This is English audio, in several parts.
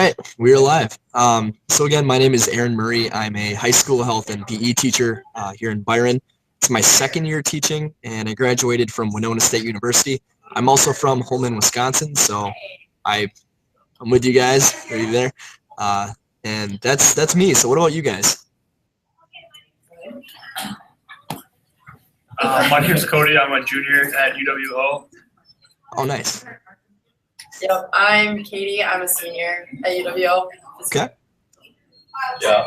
right, we're live. So again, my name is Aaron Murray. I'm a high school health and PE teacher here in Byron. It's my second year teaching, and I graduated from Winona State University. I'm also from Holman, Wisconsin, so I'm with you guys. Are you there? And that's me. So what about you guys? My name is Cody. I'm a junior at UWO. Oh, nice. Yep, I'm Katie. I'm a senior at UWO. Okay. Yeah,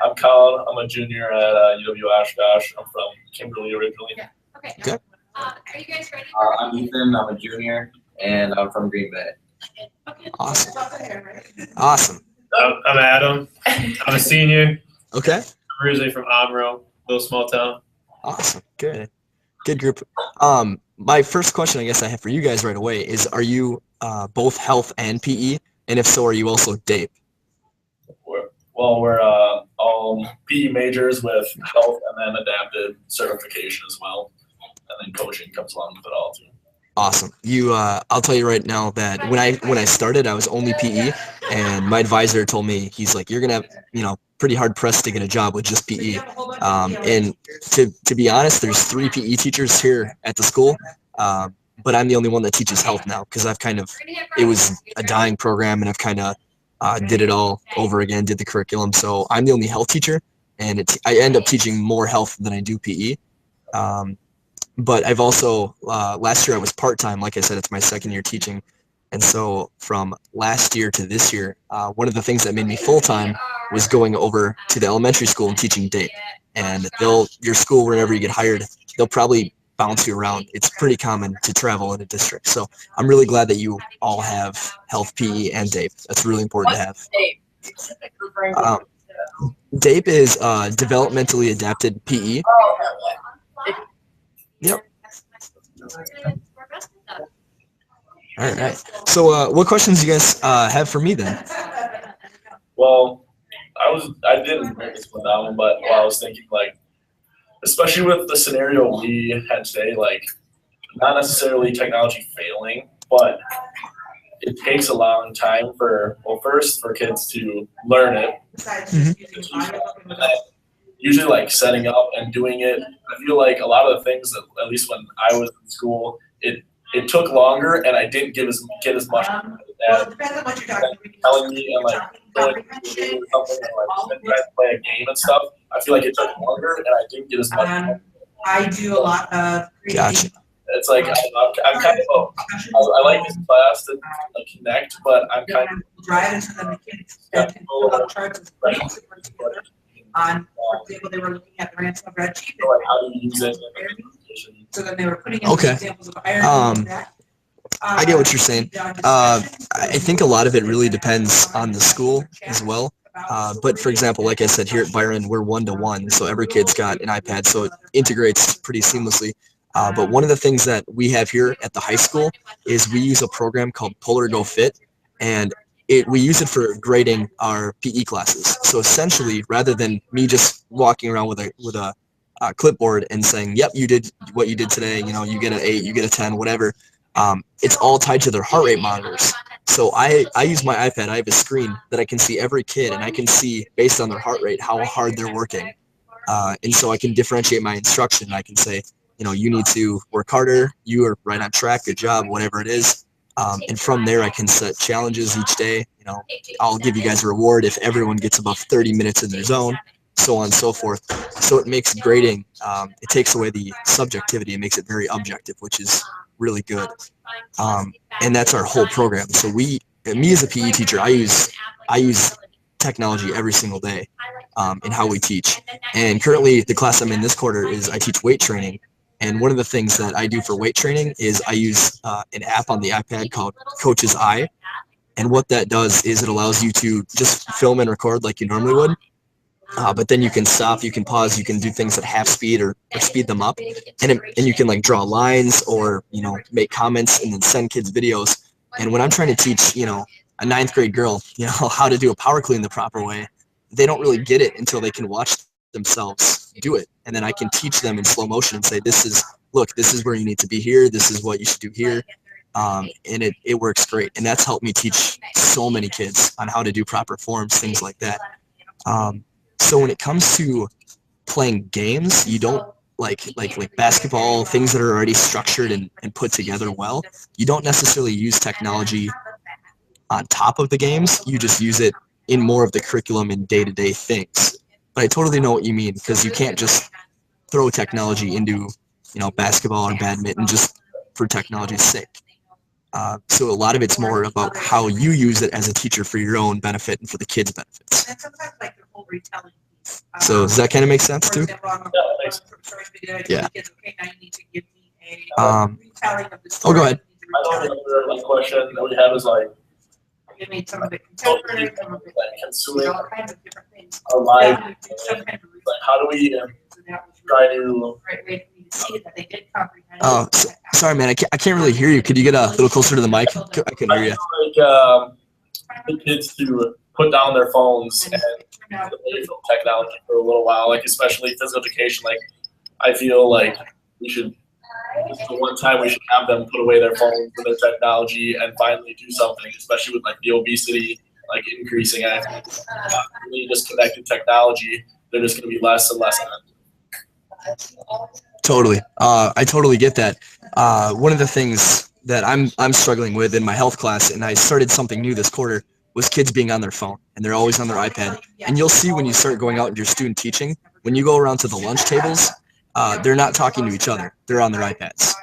I'm Colin. I'm a junior at UW Oshkosh. I'm from Kimberly originally. Yeah. Okay. Okay. Are you guys ready? I'm Ethan. I'm a junior, and I'm from Green Bay. Okay. Awesome. Awesome. I'm Adam. I'm a senior. Okay. I'm originally from Amro, little small town. Awesome. Good. Good group. My first question, I guess I have for you guys right away is: are you both health and PE? And if so, are you also DAPE? We're all PE majors with health and then adapted certification as well. And then coaching comes along with it all too. Awesome. I'll tell you right now that when I started, I was only PE, and my advisor told me, he's like, you're gonna have, pretty hard pressed to get a job with just PE. And to be honest, there's 3 PE teachers here at the school, but I'm the only one that teaches health now because it was a dying program, and I've kind of did it all over again, did the curriculum. So I'm the only health teacher, and I end up teaching more health than I do PE. But I've also, last year I was part-time. Like I said, it's my second year teaching. And so from last year to this year, one of the things that made me full-time was going over to the elementary school and teaching DAPE. And your school, whenever you get hired, they'll probably bounce you around. It's pretty common to travel in a district. So I'm really glad that you all have health, PE, and DAPE. That's really important to have. DAPE is developmentally adapted PE. Yep. All right. So what questions do you guys have for me then? Well, I didn't bring this one down, but I was thinking, like, especially with the scenario we had today, like, not necessarily technology failing, but it takes a long time for kids to learn it. Mm-hmm. And then usually, like, setting up and doing it, I feel like a lot of the things that, at least when I was in school, it took longer, and I didn't get as much out of that. Telling me and, like, going to do something and, like, trying to play a game and stuff, I feel like it took longer, and I didn't get as much. I do a lot of Gotcha. It's like I'm kind of I like this class to, like, connect, but I'm kind of driving to them, the kids that can pull out charts and spreadsheets and put together. On, for example, they were looking at the ransom red sheet. like how do you use it. So then they were putting in Okay. examples of iron. I get what you're saying. I think a lot of it really depends on the school as well. But for example, like I said, here at Byron, we're 1-to-1, so every kid's got an iPad, so it integrates pretty seamlessly. But one of the things that we have here at the high school is we use a program called Polar Go Fit, and we use it for grading our PE classes. So essentially, rather than me just walking around with a clipboard and saying, "Yep, you did what you did today. You get an 8, you get a 10, whatever." It's all tied to their heart rate monitors. So I use my iPad. I have a screen that I can see every kid, and I can see based on their heart rate how hard they're working. And so I can differentiate my instruction. I can say, you need to work harder. You are right on track. Good job. Whatever it is. And from there, I can set challenges each day. I'll give you guys a reward if everyone gets above 30 minutes in their zone, so on and so forth. So it makes grading, it takes away the subjectivity. It makes it very objective, which is really good. And that's our whole program. So me as a PE teacher, I use technology every single day in how we teach. And currently, the class I'm in this quarter is I teach weight training. And one of the things that I do for weight training is I use an app on the iPad called Coach's Eye. And what that does is it allows you to just film and record like you normally would. But then you can stop, you can pause, you can do things at half speed or speed them up. And you can, like, draw lines or, make comments and then send kids videos. And when I'm trying to teach, a 9th grade girl, how to do a power clean the proper way, they don't really get it until they can watch themselves do it. And then I can teach them in slow motion and say, this is where you need to be here. This is what you should do here. and it works great. And that's helped me teach so many kids on how to do proper forms, things like that. So when it comes to playing games, you don't like basketball, things that are already structured and put together well. You don't necessarily use technology on top of the games. You just use it in more of the curriculum and day-to-day things. But I totally know what you mean, because you can't just throw technology into, basketball or badminton just for technology's sake. So a lot of it's more about how you use it as a teacher for your own benefit and for the kids' benefits. And sometimes like the whole retelling piece. So does that kind of make sense For too? example, I'm Yeah, it a story video, I tell Yeah. the kids, okay, now you need to give me a retelling of the Oh, story. go ahead. I know the other question that we have is like Give me some of it contemporary, some of it, consuming all kinds of different things. our life. Yeah, do some kind of Like, how do we retelling. So that was try really to a great way for me to see that they did comprehend. Oh, sorry, man. I can't really hear you. Could you get a little closer to the mic? I couldn't I hear you. feel like the kids to put down their phones and get away from technology for a little while, like especially physical education. Like I feel like we should, this is the one time we should have them put away their phones and their technology and finally do something, especially with like the obesity like increasing. I think really disconnected technology, they're just going to be less and less. Totally. I totally get that. One of the things that I'm struggling with in my health class, and I started something new this quarter, was kids being on their phone, and they're always on their iPad. And you'll see when you start going out and your student teaching, when you go around to the lunch tables, they're not talking to each other. They're on their iPads.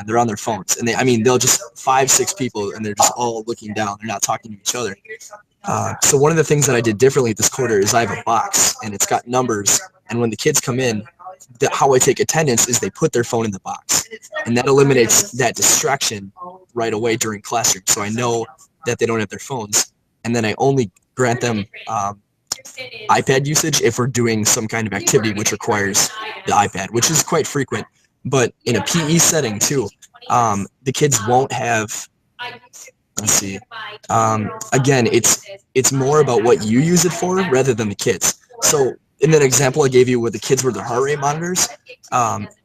They're on their phones. And they'll just 5-6 people, and they're just all looking down. They're not talking to each other. So one of the things that I did differently this quarter is I have a box, and it's got numbers. And when the kids come in, how I take attendance is they put their phone in the box, and that eliminates that distraction right away during classroom. So I know that they don't have their phones, and then I only grant them iPad usage if we're doing some kind of activity which requires the iPad, which is quite frequent. But in a PE setting too, the kids won't have. Let's see. Again, it's more about what you use it for rather than the kids. So in that example I gave you with the kids with their heart rate monitors,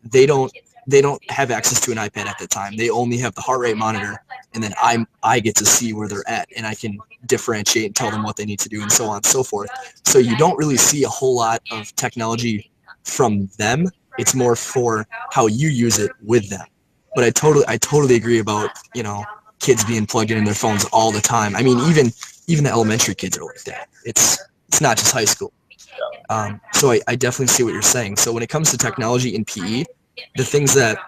they don't have access to an iPad at the time. They only have the heart rate monitor, and then I get to see where they're at, and I can differentiate and tell them what they need to do, and so on and so forth. So you don't really see a whole lot of technology from them. It's more for how you use it with them. But I totally agree about, kids being plugged in their phones all the time. I mean, even the elementary kids are like that. It's not just high school. So I definitely see what you're saying. So when it comes to technology in PE, the things that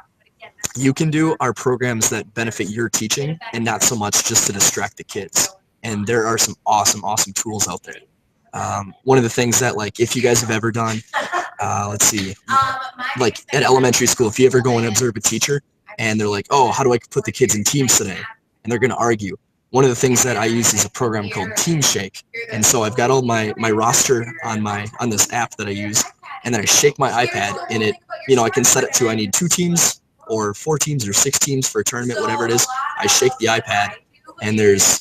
you can do are programs that benefit your teaching and not so much just to distract the kids. And there are some awesome tools out there. One of the things that, like, if you guys have ever done, let's see, like at elementary school, if you ever go and observe a teacher and they're like, oh, how do I put the kids in teams today? And they're going to argue. One of the things that I use is a program called Team Shake. And so I've got all my roster on this app that I use, and then I shake my iPad, and it, I can set it to I need 2 teams or 4 teams or 6 teams for a tournament, whatever it is. I shake the iPad, and there's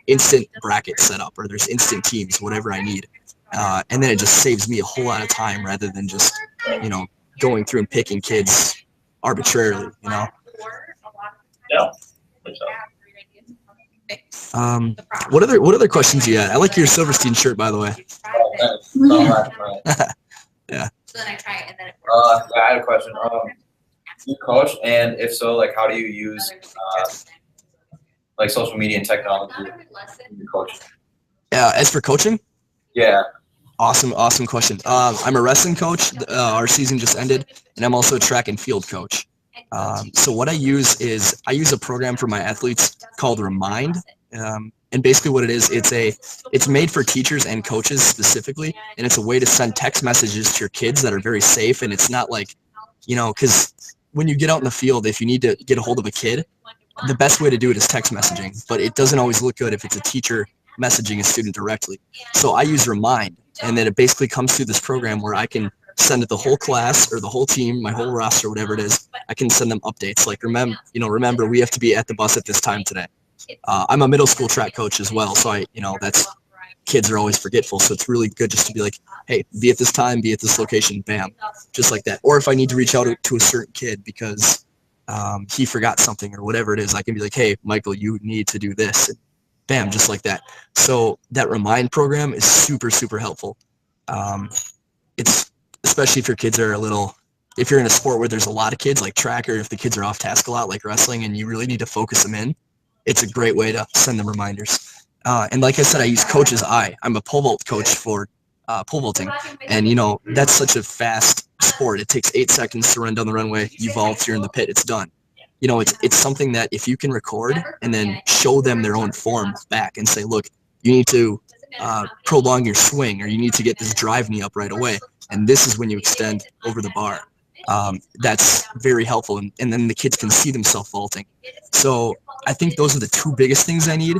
instant brackets set up, or there's instant teams, whatever I need. And then it just saves me a whole lot of time rather than just, going through and picking kids arbitrarily, Yeah. What other questions you had? I like your Silverstein shirt, by the way. Yeah. So then I try it and then it I have a question. Do you coach, and if so, like, how do you use like social media and technology in your coaching? As for coaching, Yeah. awesome question. I'm a wrestling coach. Our season just ended, and I'm also a track and field coach. So what I use is a program for my athletes called Remind. And basically what it is, it's made for teachers and coaches specifically, and it's a way to send text messages to your kids that are very safe. And it's not like, because when you get out in the field, if you need to get a hold of a kid, the best way to do it is text messaging, but it doesn't always look good if it's a teacher messaging a student directly. So I use Remind, and then it basically comes through this program where I can send it the whole class or the whole team, my whole roster, whatever it is. I can send them updates like, remember we have to be at the bus at this time today. I'm a middle school track coach as well, so that's, kids are always forgetful, so it's really good just to be like, hey, be at this time, be at this location, bam, just like that. Or if I need to reach out to a certain kid because he forgot something or whatever it is, I can be like, hey, Michael, you need to do this. And bam, just like that. So that remind program is super, super helpful. It's especially if your kids are if you're in a sport where there's a lot of kids like track, or if the kids are off task a lot like wrestling and you really need to focus them in, it's a great way to send them reminders. And like I said, I use Coach's Eye. I'm a pole vault coach for pole vaulting. And, that's such a fast sport. It takes 8 seconds to run down the runway. You vault, you're in the pit, it's done. It's something that if you can record and then show them their own form back and say, look, you need to prolong your swing, or you need to get this drive knee up right away. And this is when you extend over the bar. That's very helpful. And then the kids can see themselves vaulting. So I think those are the 2 biggest things I need.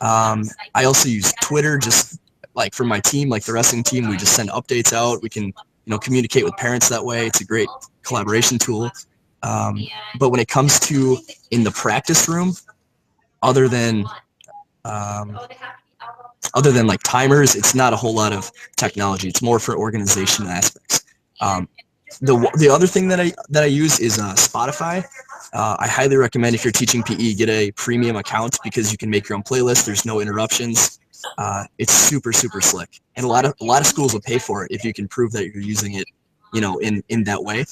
I also use Twitter, just like for my team, like the wrestling team, we just send updates out. We can, communicate with parents that way. It's a great collaboration tool. But when it comes to in the practice room, other than like timers, it's not a whole lot of technology. It's more for organization aspects. The other thing that I use is Spotify. I highly recommend, if you're teaching PE, get a premium account, because you can make your own playlist. There's no interruptions. It's super, super slick, and a lot of schools will pay for it if you can prove that you're using it, in that way.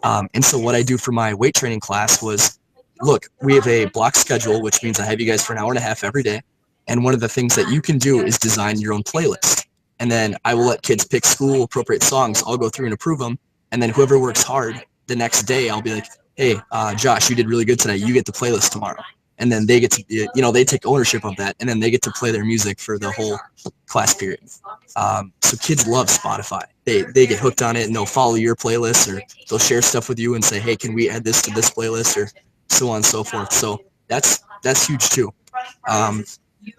And so what I do for my weight training class was, look, we have a block schedule, which means I have you guys for an hour and a half every day. And one of the things that you can do is design your own playlist. And then I will let kids pick school appropriate songs. I'll go through and approve them. And then whoever works hard the next day, I'll be like, hey, Josh, you did really good today. You get the playlist tomorrow. And then they get to, they take ownership of that. And then they get to play their music for the whole class period. So kids love Spotify. They get hooked on it, and they'll follow your playlist, or they'll share stuff with you and say, hey, can we add this to this playlist, or so on and so forth. So that's huge too.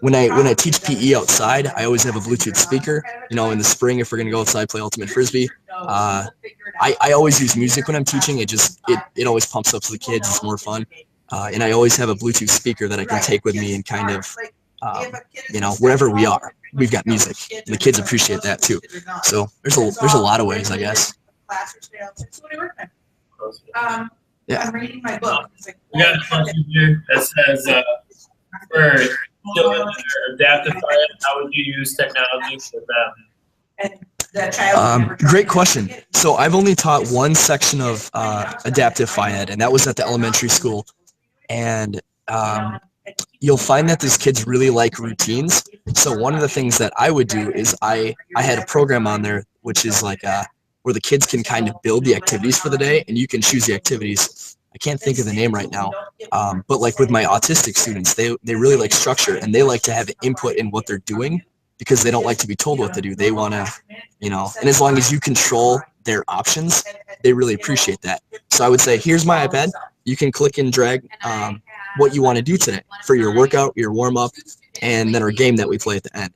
When I teach PE outside, I always have a Bluetooth speaker. In the spring, if we're gonna go outside, play ultimate frisbee, I always use music when I'm teaching. It always pumps up to the kids. It's more fun. And I always have a Bluetooth speaker that I can take with me and kind of, wherever we are, we've got music. And the kids appreciate that too. So there's a lot of ways, I guess. Yeah. I'm reading my book. We got a question here that says, for children that are adaptive Phyed, how would you use technology with them? Great question. So I've only taught one section of adaptive Phyed, and that was at the elementary school. And you'll find that these kids really like routines. So one of the things that I would do is I had a program on there, which is like where the kids can kind of build the activities for the day, and you can choose the activities. I can't think of the name right now, but like with my autistic students, they really like structure, and they like to have input in what they're doing, because they don't like to be told what to do. They want to, and as long as you control their options, they really appreciate that. So I would say, here's my iPad. You can click and drag what you want to do today for your workout, your warm-up, and then our game that we play at the end.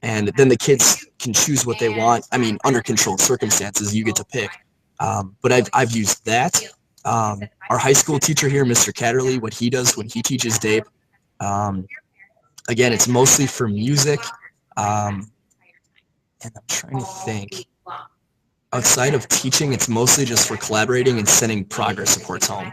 And then the kids can choose what they want. I mean, under controlled circumstances, you get to pick. But I've used that. Our high school teacher here, Mr. Catterley, what he does when he teaches Dave, again, it's mostly for music. And I'm trying to think. Outside of teaching, it's mostly just for collaborating and sending progress reports home.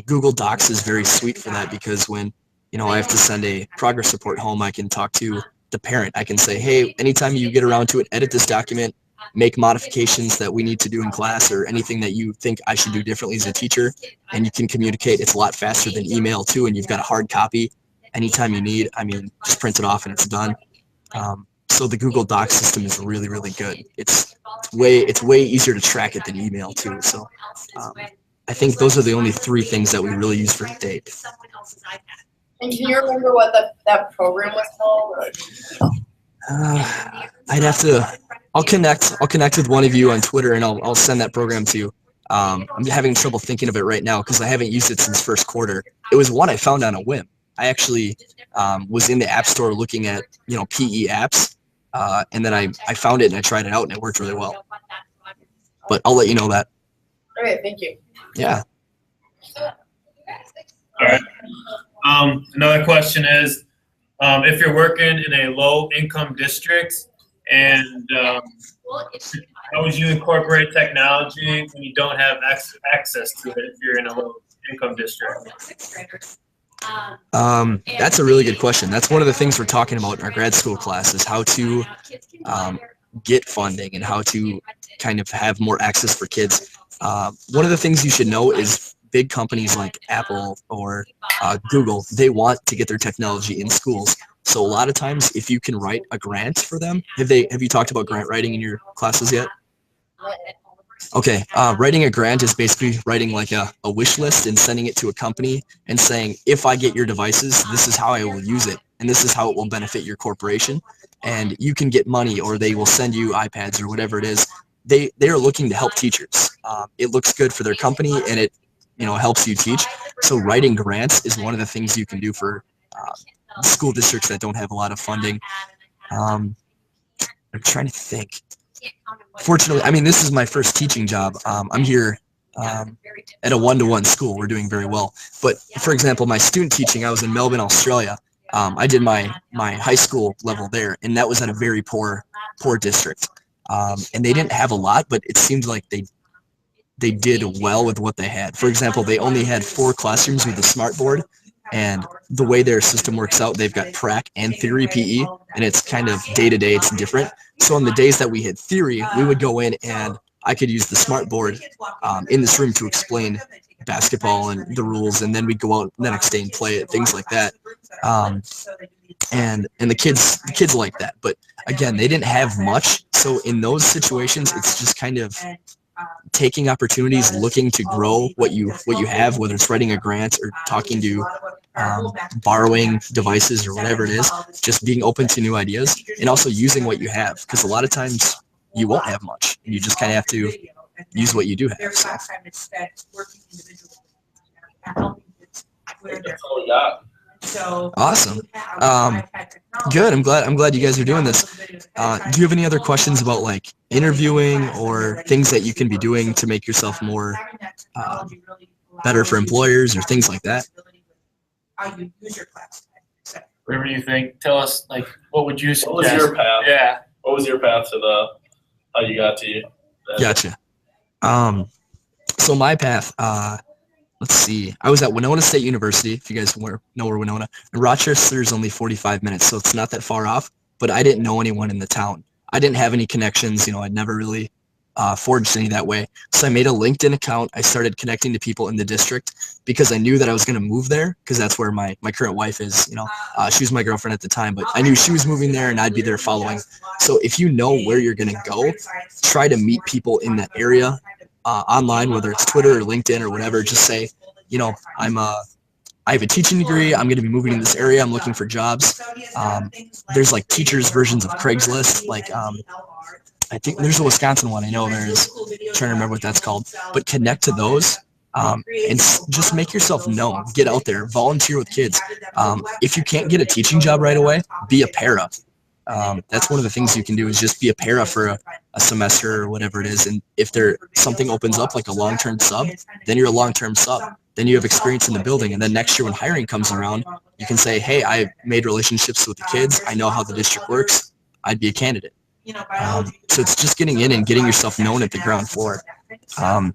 Google Docs is very sweet for that, because when I have to send a progress report home, I can talk to the parent. I can say, hey, anytime you get around to it, edit this document, make modifications that we need to do in class, or anything that you think I should do differently as a teacher, and you can communicate. It's a lot faster than email too, and you've got a hard copy anytime you need. I mean, just print it off and it's done. So the Google Docs system is really, really good. It's way easier to track it than email too. So I think those are the only 3 things that we really use for date. And can you remember what that program was called? I'd have to. I'll connect with one of you on Twitter, and I'll send that program to you. I'm having trouble thinking of it right now because I haven't used it since first quarter. It was one I found on a whim. I actually was in the App Store looking at PE apps, and then I found it and I tried it out, and it worked really well. But I'll let you know that. All right, thank you. Yeah. All right. Another question is, if you're working in a low-income district, and how would you incorporate technology when you don't have access to it if you're in a low income district? That's a really good question. That's one of the things we're talking about in our grad school class is how to get funding and how to kind of have more access for kids. One of the things you should know is big companies like Apple or Google, they want to get their technology in schools. So a lot of times, if you can write a grant for them, have you talked about grant writing in your classes yet? Okay, writing a grant is basically writing like a wish list and sending it to a company and saying, if I get your devices, this is how I will use it, and this is how it will benefit your corporation. And you can get money, or they will send you iPads or whatever it is. They are looking to help teachers. It looks good for their company, and it helps you teach. So writing grants is one of the things you can do for school districts that don't have a lot of funding. I'm trying to think. Fortunately, I mean, this is my first teaching job. I'm here at a one-to-one school. We're doing very well. But for example, my student teaching, I was in Melbourne, Australia. I did my high school level there, and that was at a very poor district. And they didn't have a lot, but it seemed like they did well with what they had. For example, they only had 4 classrooms with a smart board, and the way their system works out, they've got prac and theory PE, and it's kind of day-to-day, it's different. So on the days that we had theory, we would go in and I could use the smart board in this room to explain basketball and the rules, and then we'd go out the next day and play it, things like that. And the kids like that. But again, they didn't have much, so in those situations, it's just kind of taking opportunities, looking to grow what you have, whether it's writing a grant or talking to borrowing devices or whatever it is, just being open to new ideas and also using what you have, because a lot of times you won't have much and you just kind of have to use what you do have. So. That's all we got. Awesome. Good. I'm glad you guys are doing this. Do you have any other questions about like interviewing or things that you can be doing to make yourself more better for employers or things like that? Whatever you think. Tell us, like, what would you suggest? What was your path? Yeah. What was your path to how you got to that? Gotcha. So my path, let's see. I was at Winona State University, if you guys know where Winona. And Rochester is only 45 minutes, so it's not that far off. But I didn't know anyone in the town. I didn't have any connections. I'd never really forged any that way. So I made a LinkedIn account. I started connecting to people in the district because I knew that I was going to move there, because that's where my current wife is. She was my girlfriend at the time, but I knew she was moving there and I'd be there following. So if you know where you're going to go, try to meet people in that area. Online, whether it's Twitter or LinkedIn or whatever, just say, I have a teaching degree. I'm going to be moving in this area. I'm looking for jobs. There's like teachers versions of Craigslist. Like I think there's a Wisconsin one. I know there is. I'm trying to remember what that's called. But connect to those and just make yourself known. Get out there. Volunteer with kids. If you can't get a teaching job right away, be a para. That's one of the things you can do, is just be a para for a semester or whatever it is. And if something opens up like a long-term sub, then you're a long-term sub. Then you have experience in the building. And then next year when hiring comes around, you can say, hey, I made relationships with the kids. I know how the district works. I'd be a candidate. So it's just getting in and getting yourself known at the ground floor. And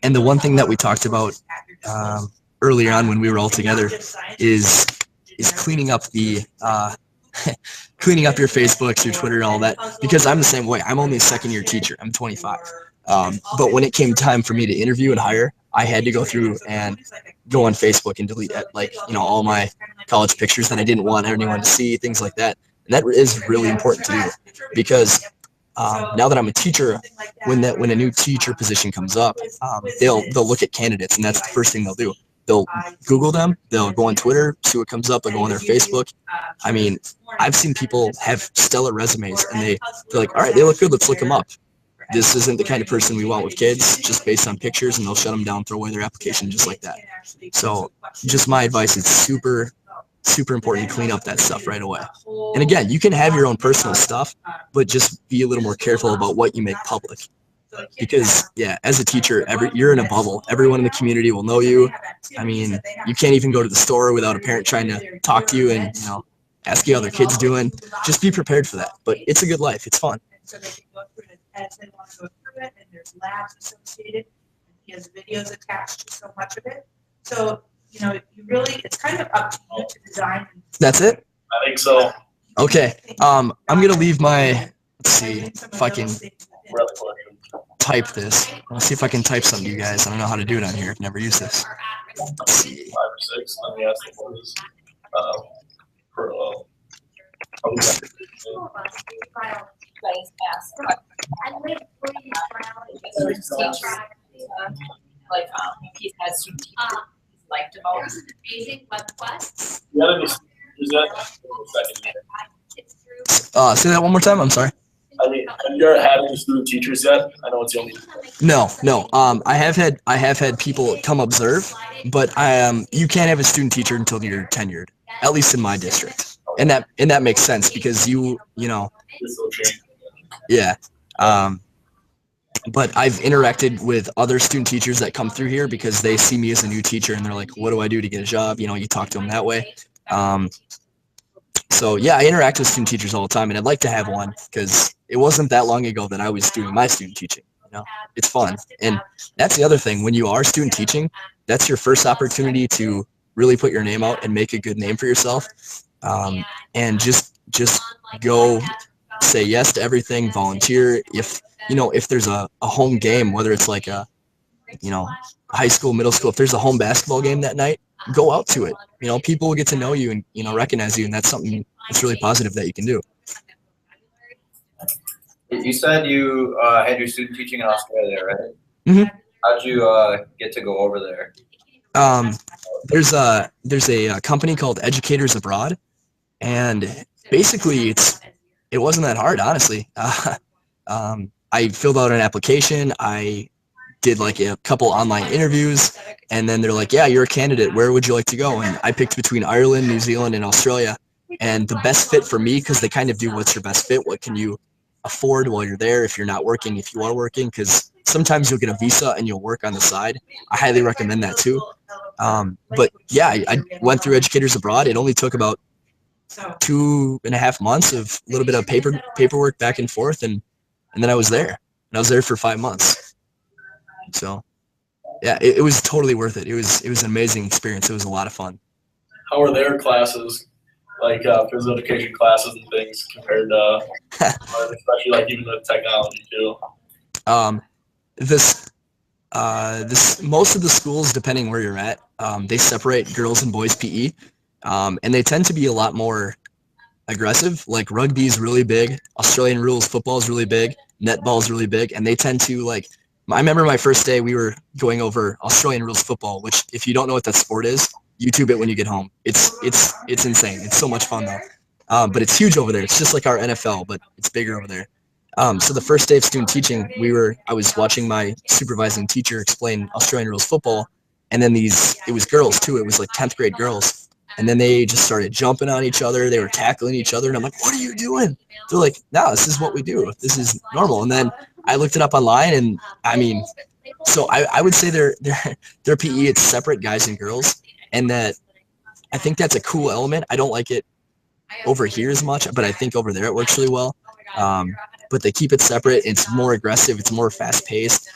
the one thing that we talked about earlier on when we were all together is cleaning up cleaning up your Facebooks, your Twitter, all that, because I'm the same way. I'm only a second-year teacher. I'm 25. But when it came time for me to interview and hire, I had to go through and go on Facebook and delete all my college pictures that I didn't want anyone to see, things like that. And that is really important to do, because now that I'm a teacher, when a new teacher position comes up, they'll look at candidates, and that's the first thing they'll do. They'll Google them. They'll go on Twitter, see what comes up. They'll go on their Facebook. I mean, I've seen people have stellar resumes, and they're like, all right, they look good. Let's look them up. This isn't the kind of person we want with kids, just based on pictures, and they'll shut them down, throw away their application just like that. So just my advice, it's super, super important to clean up that stuff right away. And again, you can have your own personal stuff, but just be a little more careful about what you make public. Because, yeah, as a teacher, you're in a bubble. Everyone in the community will know you. I mean, you can't even go to the store without a parent trying to talk to you and, ask you how their kid's doing. Just be prepared for that. But it's a good life. It's fun. So they can go through it as they want to go through it, and there's labs associated, and he has videos attached to so much of it. So, you really, it's kind of up to you to design. That's it? I think so. Okay. I'm gonna leave my, let's see if I can type this. Let's see if I can type something to you guys. I don't know how to do it on here. I've never used this. Let's see. 5 or 6. Let me ask the boys. Like he's had student teachers he's liked about amazing web quests. Say that one more time. I'm sorry. I mean, have you ever had any student teachers yet? I know it's the only. No. I have had people come observe, but you can't have a student teacher until you're tenured, at least in my district, and that makes sense because you know, yeah. But I've interacted with other student teachers that come through here because they see me as a new teacher and they're like, what do I do to get a job? You know, you talk to them that way. So yeah, I interact with student teachers all the time, and I'd like to have one because it wasn't that long ago that I was doing my student teaching. You know, it's fun, and that's the other thing. When you are student teaching, that's your first opportunity to really put your name out and make a good name for yourself, and just go say yes to everything, volunteer. If there's a home game, whether it's like a high school, middle school, if there's a home basketball game that night, go out to it. People will get to know you and recognize you, and that's something that's really positive that you can do. You said you had your student teaching in Australia, right? Mm-hmm. How'd you get to go over there? There's a company called Educators Abroad, and basically it wasn't that hard, honestly. I filled out an application. I did like a couple online interviews, and then they're like, yeah, you're a candidate. Where would you like to go? And I picked between Ireland, New Zealand, and Australia. And the best fit for me, because they kind of do what's your best fit, what can you afford while you're there if you're not working, if you are working, because sometimes you'll get a visa and you'll work on the side. I highly recommend that too. But yeah, I went through Educators Abroad. It only took about 2.5 months of a little bit of paperwork back and forth, and then I was there. And I was there for 5 months. So yeah, it was totally worth it. It was an amazing experience. It was a lot of fun. How are their classes, like physical education classes and things, compared to, especially like even the technology too? This most of the schools, depending where you're at, they separate girls and boys PE, and they tend to be a lot more aggressive. Like rugby is really big, Australian rules football is really big, netball is really big, and they tend to like. I remember my first day we were going over Australian rules football, which if you don't know what that sport is, YouTube it when you get home. It's insane. It's so much fun though. But it's huge over there. It's just like our NFL, but it's bigger over there. So the first day of student teaching, I was watching my supervising teacher explain Australian rules football, and then it was girls too. It was like 10th grade girls, and then they just started jumping on each other. They were tackling each other, and I'm like, "What are you doing?" They're like, "No, this is what we do. This is normal." And then I looked it up online, and I mean, so I would say their PE, it's separate guys and girls, and that I think that's a cool element. I don't like it over here as much, but I think over there it works really well. But they keep it separate. It's more aggressive. It's more fast paced.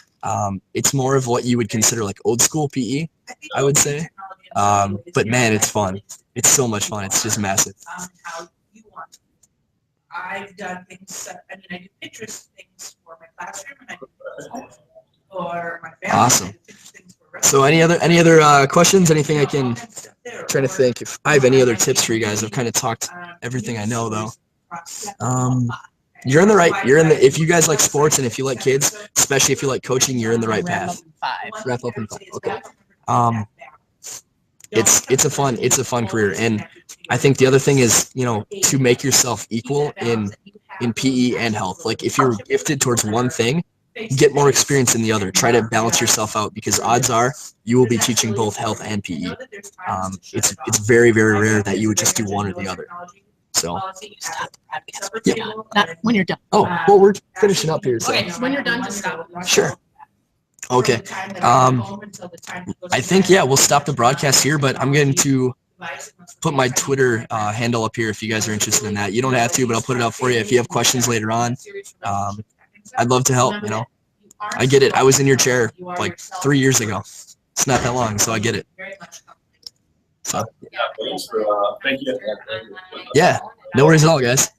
It's more of what you would consider like old school PE, I would say. But man, it's fun. It's so much fun. It's just massive. I've done things. I do Pinterest things for my classroom, and I do for my family. Awesome. So any other questions? Anything I can try to think if I have any other tips for you guys. I've kind of talked everything I know though. You're in the right. If you guys like sports and if you like kids, especially if you like coaching, you're in the right path. Wrap up in 5. Okay. It's a fun career, and I think the other thing is to make yourself equal in PE and health. Like if you're gifted towards one thing, get more experience in the other. Try to balance yourself out because odds are you will be teaching both health and PE. It's very, very rare that you would just do one or the other. So yeah. Not when you're done. Oh, well, we're finishing up here. So. Okay, when you're done, just stop. Sure. Okay. I think, yeah, we'll stop the broadcast here, but I'm going to put my Twitter handle up here if you guys are interested in that. You don't have to, but I'll put it up for you if you have questions later on. I'd love to help, I get it. I was in your chair like 3 years ago. It's not that long, so I get it. Very much. So Yeah, thanks for thank you. yeah, no worries at all, guys.